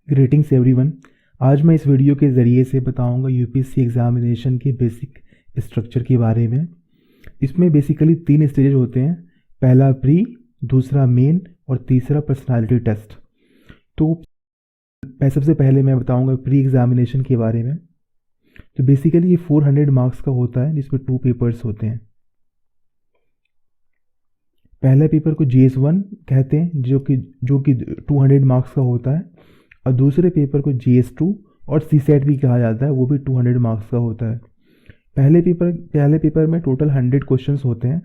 Greetings everyone. आज मैं इस वीडियो के ज़रिए से बताऊंगा यूपीएससी एग्ज़ामिनेशन के बेसिक स्ट्रक्चर के बारे में। इसमें बेसिकली 3 स्टेजेस होते हैं, पहला प्री, दूसरा मेन और तीसरा पर्सनालिटी टेस्ट। तो सबसे पहले मैं बताऊंगा प्री एग्ज़ामिनेशन के बारे में। तो बेसिकली ये 400 मार्क्स का होता है, जिसमें 2 पेपर्स होते हैं। पहले पेपर को GS1 कहते हैं, जो कि 200 मार्क्स का होता है, और दूसरे पेपर को GS2 और CSAT भी कहा जाता है, वो भी 200 मार्क्स का होता है। पहले पेपर में टोटल 100 क्वेश्चंस होते हैं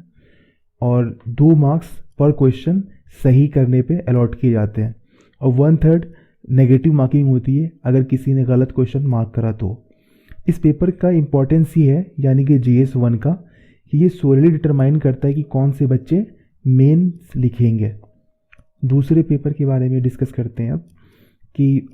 और 2 मार्क्स पर क्वेश्चन सही करने पे अलॉट किए जाते हैं, और 1/3 नेगेटिव मार्किंग होती है अगर किसी ने गलत क्वेश्चन मार्क करा तो। इस पेपर का इम्पोर्टेंस ये है, यानी कि GS1 का, कि ये सोलली डिटरमाइन करता है कि कौन से बच्चे मेंस लिखेंगे। दूसरे पेपर के बारे में डिस्कस करते हैं अब, कि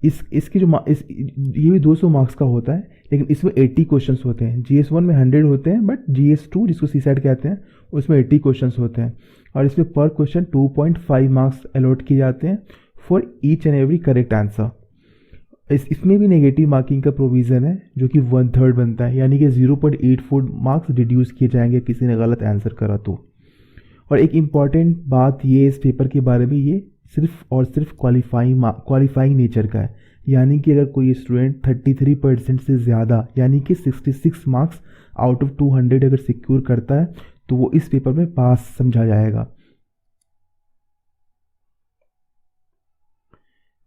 इसकी ये भी 200 मार्क्स का होता है, लेकिन इसमें 80 क्वेश्चंस होते हैं। GS1 में 100 होते हैं, बट GS2 जिसको CSAT कहते हैं उसमें 80 क्वेश्चंस होते हैं, और इसमें पर क्वेश्चन 2.5 मार्क्स अलॉट किए जाते हैं for each and every correct answer. इसमें भी नेगेटिव मार्किंग का प्रोविज़न है, जो कि 1/3 बनता है, यानी कि 0.84 मार्क्स रिड्यूस किए जाएंगे किसी ने गलत आंसर करा तो। और एक इम्पॉर्टेंट बात ये इस पेपर के बारे में, ये सिर्फ और सिर्फ क्वालिफाइंग नेचर का है, यानी कि अगर कोई स्टूडेंट 33% से ज़्यादा, यानी कि 66 मार्क्स आउट ऑफ 200 अगर सिक्योर करता है तो वो इस पेपर में पास समझा जाएगा।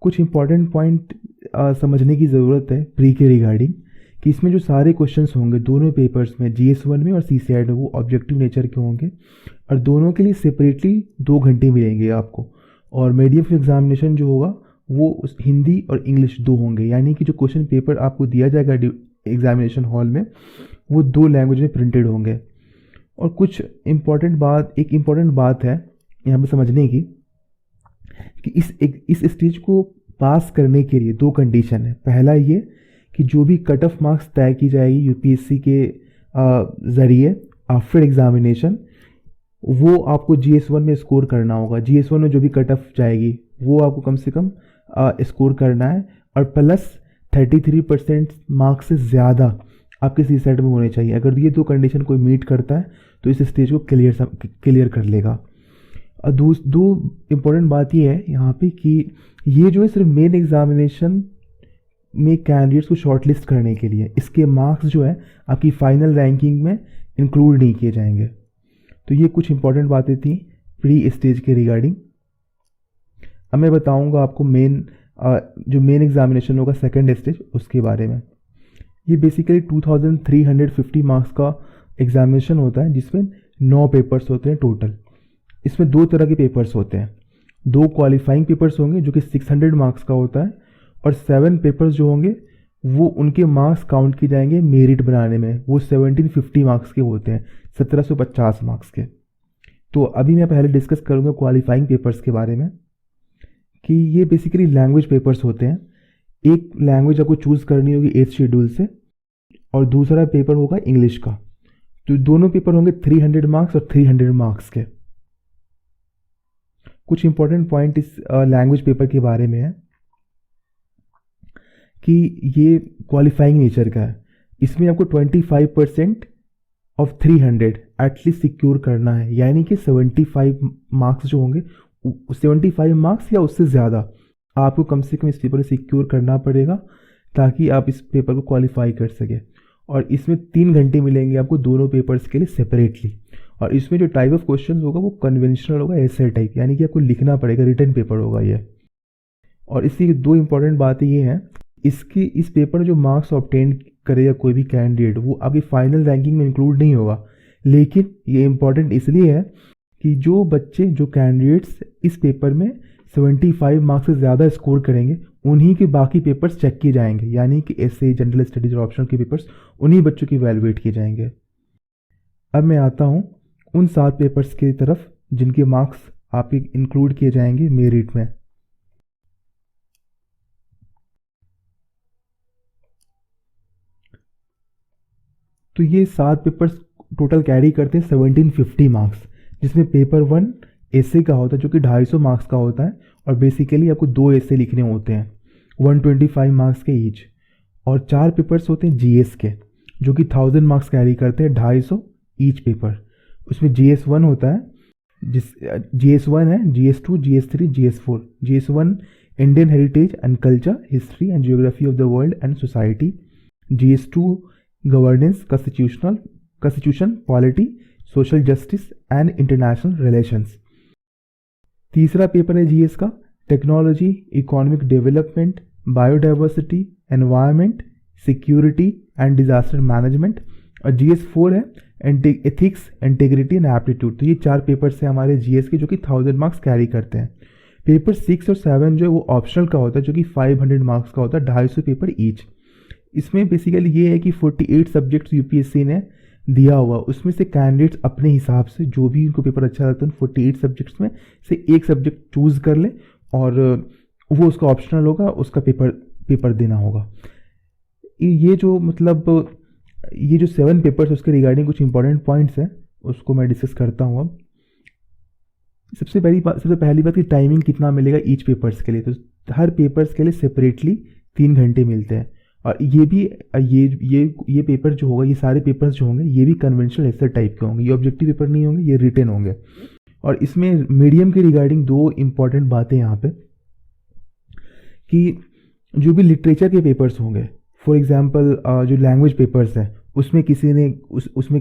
कुछ इम्पॉर्टेंट पॉइंट समझने की ज़रूरत है प्री के रिगार्डिंग, कि इसमें जो सारे क्वेश्चंस होंगे दोनों पेपर्स में, GS1 में और CSAT में, वो ऑब्जेक्टिव नेचर के होंगे, और दोनों के लिए सेपरेटली 2 घंटे मिलेंगे आपको। और मीडियम ऑफ एग्जामिनेशन जो होगा वो हिंदी और इंग्लिश 2 होंगे, यानी कि जो क्वेश्चन पेपर आपको दिया जाएगा एग्जामिनेशन हॉल में, वो 2 लैंग्वेज में प्रिंटेड होंगे। और एक इम्पॉर्टेंट बात है यहाँ पर समझने की, कि इस स्टेज को पास करने के लिए 2 कंडीशन है। पहला ये कि जो भी कट ऑफ मार्क्स तय की जाएगी यूपीएससी के ज़रिए आफ्टर एग्जामिनेशन, वो आपको GS1 में स्कोर करना होगा। GS1 में जो भी कट ऑफ जाएगी वो आपको कम से कम स्कोर करना है, और प्लस 33% मार्क्स से ज़्यादा आपके CSAT में होने चाहिए। अगर ये 2 कंडीशन कोई मीट करता है तो इस स्टेज को क्लियर कर लेगा। और दो इम्पोर्टेंट बात ये है यहाँ पे, कि ये जो है सिर्फ मेन एग्जामिनेशन में कैंडिडेट्स को शॉर्टलिस्ट करने के लिए, इसके मार्क्स जो है आपकी फाइनल रैंकिंग में इंक्लूड नहीं किए जाएंगे। तो ये कुछ इंपॉर्टेंट बातें थी प्री स्टेज के रिगार्डिंग। अब मैं बताऊंगा आपको जो मेन एग्जामिनेशन होगा सेकंड स्टेज, उसके बारे में। ये बेसिकली 2350 मार्क्स का एग्जामिनेशन होता है, जिसमें 9 पेपर्स होते हैं टोटल। इसमें 2 तरह के पेपर्स होते हैं। 2 क्वालिफाइंग पेपर्स होंगे जो कि 600 मार्क्स का होता है, और 7 पेपर्स जो होंगे वो उनके मार्क्स काउंट किए जाएंगे मेरिट बनाने में, वो 1750 मार्क्स के होते हैं, 1750 मार्क्स के। तो अभी मैं पहले डिस्कस करूँगा क्वालिफाइंग पेपर्स के बारे में, कि ये बेसिकली लैंग्वेज पेपर्स होते हैं। एक लैंग्वेज आपको चूज़ करनी होगी 8th शेड्यूल से, और दूसरा पेपर होगा इंग्लिश का। तो दोनों पेपर होंगे 300 मार्क्स और 300 मार्क्स के। कुछ इंपॉर्टेंट पॉइंट इस लैंग्वेज पेपर के बारे में है, कि ये क्वालिफाइंग नेचर का है। इसमें आपको 25% ऑफ 300 एटलीस्ट सिक्योर करना है, यानी कि 75 मार्क्स जो होंगे, 75 मार्क्स या उससे ज़्यादा आपको कम से कम इस पेपर में सिक्योर करना पड़ेगा, ताकि आप इस पेपर को क्वालिफाई कर सकें। और इसमें 3 घंटे मिलेंगे आपको दोनों पेपर्स के लिए सेपरेटली। और इसमें जो टाइप ऑफ क्वेश्चन होगा वो कन्वेंशनल होगा, ऐसे टाइप, यानी कि आपको लिखना पड़ेगा, रिटन पेपर होगा ये। और इसकी 2 इंपॉर्टेंट बातें ये हैं, इस पेपर में जो मार्क्स ऑब्टेन करेगा कोई भी कैंडिडेट, वो आपकी फाइनल रैंकिंग में इंक्लूड नहीं होगा। लेकिन ये इंपॉर्टेंट इसलिए है कि जो कैंडिडेट्स इस पेपर में 75 मार्क्स से ज़्यादा स्कोर करेंगे, उन्हीं के बाकी पेपर्स चेक किए जाएंगे, यानी कि ऐसे जनरल स्टडीज और ऑप्शनल के पेपर्स उन्हीं बच्चों की वैल्यूएट किए जाएंगे। अब मैं आता हूँ उन 7 पेपर्स की तरफ जिनके मार्क्स आपके इंक्लूड किए जाएंगे मेरिट में। तो ये 7 पेपर्स टोटल कैरी करते हैं 1750 मार्क्स, जिसमें पेपर 1 एसे का होता है जो कि 250 मार्क्स का होता है, और बेसिकली आपको 2 एसे लिखने होते हैं 125 मार्क्स के ईच। और 4 पेपर्स होते हैं जीएस के जो कि 1000 मार्क्स कैरी करते हैं, 250 ईच पेपर। उसमें GS1 होता है, जिस GS1 है, GS2, GS3, GS4। GS1 Indian heritage and culture, history and geography of the world and society. GS2 governance, constitution, polity, social justice and international relations. तीसरा paper है GS का technology, economic development, biodiversity, environment, security and disaster management. और GS4 है ethics, integrity and aptitude. तो ये 4 papers हैं हमारे GS के जो कि 1000 मार्क्स कैरी करते हैं। पेपर 6 और 7 जो है वो ऑप्शनल का होता है जो कि 500 मार्क्स का होता है, 250 पेपर ईच। इसमें बेसिकली ये है कि 48 सब्जेक्ट्स यूपीएससी ने दिया हुआ, उसमें से कैंडिडेट्स अपने हिसाब से जो भी उनको पेपर अच्छा लगता है उन 48 सब्जेक्ट्स में से एक सब्जेक्ट चूज़ कर ले और वो उसका ऑप्शनल होगा, उसका पेपर देना होगा। ये जो मतलब ये जो 7 पेपर्स उसके रिगार्डिंग कुछ इंपॉर्टेंट पॉइंट्स हैं उसको मैं डिस्कस करता हूँ अब। सबसे पहली बात कि टाइमिंग कितना मिलेगा ईच पेपर्स के लिए। तो हर पेपर्स के लिए सेपरेटली 3 घंटे मिलते हैं। और ये भी ये पेपर जो होगा, ये सारे पेपर्स जो होंगे ये भी कन्वेंशनल एसे टाइप के होंगे, ये ऑब्जेक्टिव पेपर नहीं होंगे, ये रिटन होंगे। और इसमें मीडियम के रिगार्डिंग 2 इम्पॉर्टेंट बातें यहाँ पे कि जो भी लिटरेचर के पेपर्स होंगे, फॉर एग्जांपल जो लैंग्वेज पेपर्स हैं उसमें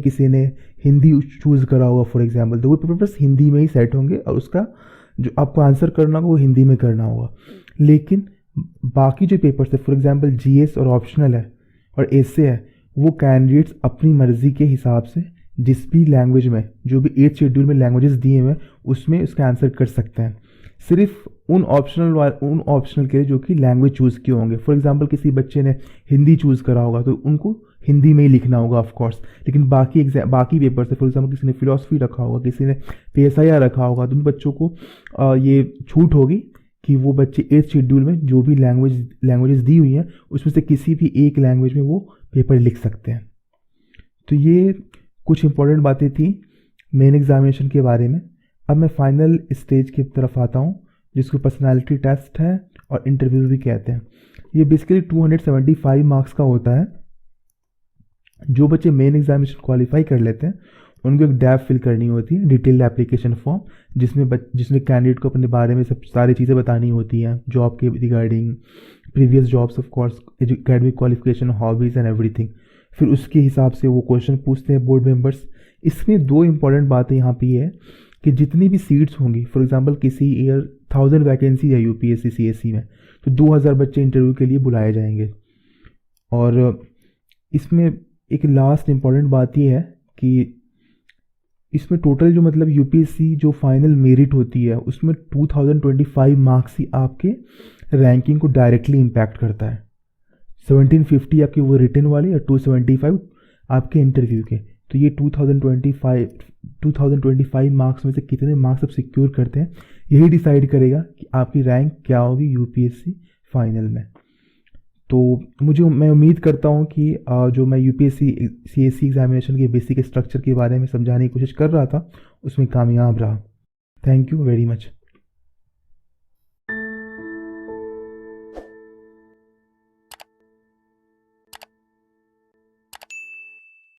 किसी ने हिंदी चूज़ करा होगा फॉर एग्जांपल, तो वो पेपर्स हिंदी में ही सेट होंगे और उसका जो आपको आंसर करना होगा वो हिंदी में करना होगा। लेकिन बाकी जो पेपर्स है फॉर एग्जांपल जीएस और ऑप्शनल है और एसे है, वो कैंडिडेट्स अपनी मर्ज़ी के हिसाब से जिस भी लैंग्वेज में, जो भी 8th शेड्यूल में लैंग्वेजेस दिए हुए हैं उसमें उसका आंसर कर सकते हैं। सिर्फ उन ऑप्शनल के लिए जो कि लैंग्वेज चूज़ किए होंगे। फॉर एग्जांपल किसी बच्चे ने हिंदी चूज़ करा होगा तो उनको हिंदी में ही लिखना होगा ऑफ कोर्स। लेकिन बाकी पेपर से फॉर एग्जांपल किसी ने फिलॉसफी रखा होगा, किसी ने PSIR रखा होगा, तो उन बच्चों को ये छूट होगी कि वो बच्चे 8th शेड्यूल में जो भी लैंग्वेजेस दी हुई हैं उसमें से किसी भी एक लैंग्वेज में वो पेपर लिख सकते हैं। तो ये कुछ इंपॉर्टेंट बातें थी मेन एग्जामिनेशन के बारे में। अब मैं फाइनल स्टेज की तरफ आता हूँ जिसको पर्सनालिटी टेस्ट है और इंटरव्यू भी कहते हैं। ये बेसिकली 275 मार्क्स का होता है। जो बच्चे मेन एग्जामिनेशन क्वालिफाई कर लेते हैं उनको एक डैप फिल करनी होती है, डिटेल्ड एप्लीकेशन फॉर्म, जिसमें कैंडिडेट को अपने बारे में सब सारी चीज़ें बतानी होती हैं, जॉब के regarding, previous jobs of course, academic qualification, hobbies and everything. फिर उसके हिसाब से वो क्वेश्चन पूछते हैं बोर्ड मेंबर्स। इसमें 2 इंपॉर्टेंट बातें यहाँ पे है कि जितनी भी सीट्स होंगी, फॉर एग्जांपल किसी ईयर 1000 वैकेंसी है यूपीएससी CSE में, तो 2000 बच्चे इंटरव्यू के लिए बुलाए जाएंगे। और इसमें एक लास्ट इंपॉर्टेंट बात ये है कि इसमें टोटल जो मतलब यूपीएससी जो फाइनल मेरिट होती है उसमें 2025 मार्क्स ही आपके रैंकिंग को डायरेक्टली इम्पैक्ट करता है। 1750 आपकी वो रिटन वाली और 275 आपके इंटरव्यू के। तो ये 2025 मार्क्स में से कितने मार्क्स आप सिक्योर करते हैं यही डिसाइड करेगा कि आपकी रैंक क्या होगी यूपीएससी फाइनल में। तो मैं उम्मीद करता हूँ कि जो मैं यूपीएससी CSE एग्जामिनेशन के बेसिक स्ट्रक्चर के बारे में समझाने की कोशिश कर रहा था उसमें कामयाब रहा। Thank you very much.